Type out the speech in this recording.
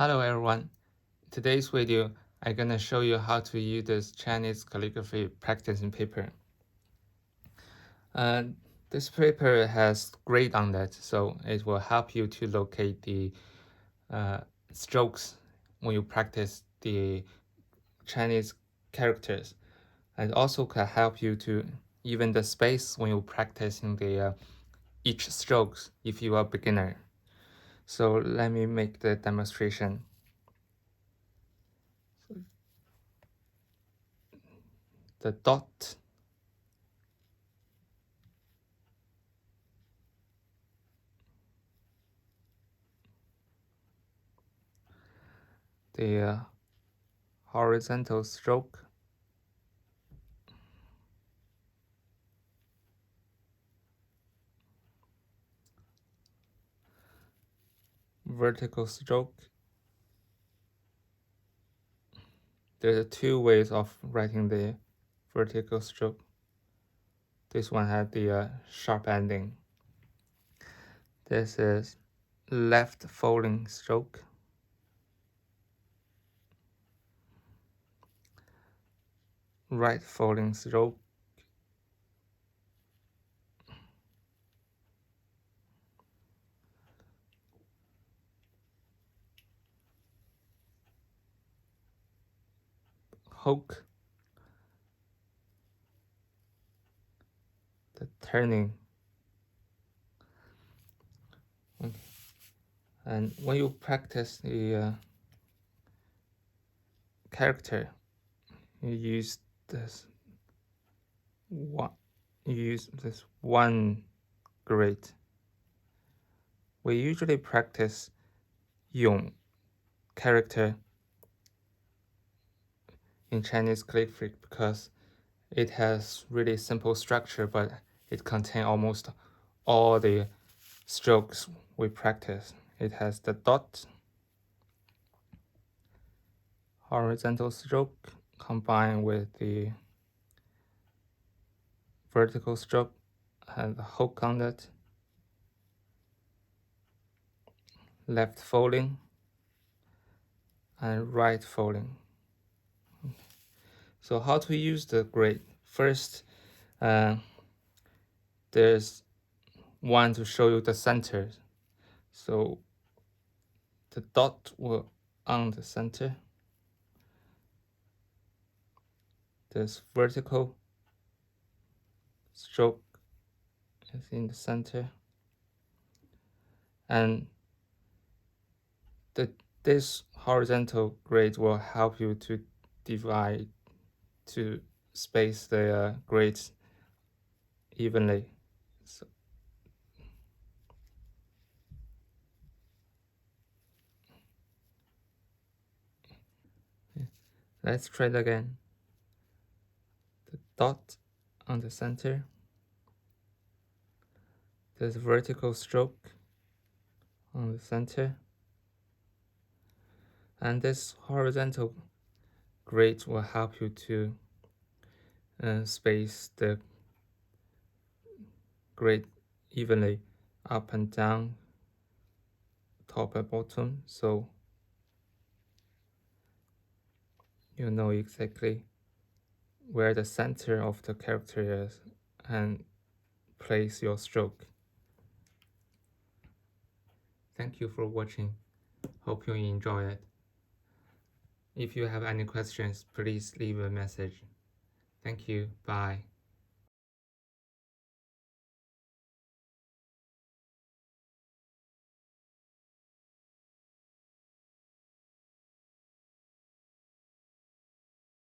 Hello everyone. Today's video, I'm gonna show you how to use this Chinese calligraphy practicing paper. This paper has grid on that, so it will help you to locate the strokes when you practice the Chinese characters, and also can help you to even the space when you're practicing the each strokes if you are a beginner. So let me make the demonstration. The dot, the horizontal stroke, vertical stroke. There are two ways of writing the vertical stroke. This one had the sharp ending. This is left folding stroke. Right folding stroke. Hook. The turning. Okay. And when you practice the character, you use this one grid. We usually practice Yong character in Chinese calligraphy because it has really simple structure, but it contains almost all the strokes we practice. It has the dot, horizontal stroke combined with the vertical stroke and the hook on it, left folding and right folding. So how to use the grid? First, there's one to show you the center. So the dot will on the center. This vertical stroke is in the center. And this horizontal grid will help you to divide, to space the grids evenly. So let's try it again. The dot on the center. There's vertical stroke on the center. And this horizontal grid will help you to space the grid evenly up and down, top and bottom, so you know exactly where the center of the character is and place your stroke. Thank you for watching. Hope you enjoy it. If you have any questions, please leave a message. Thank you. Bye.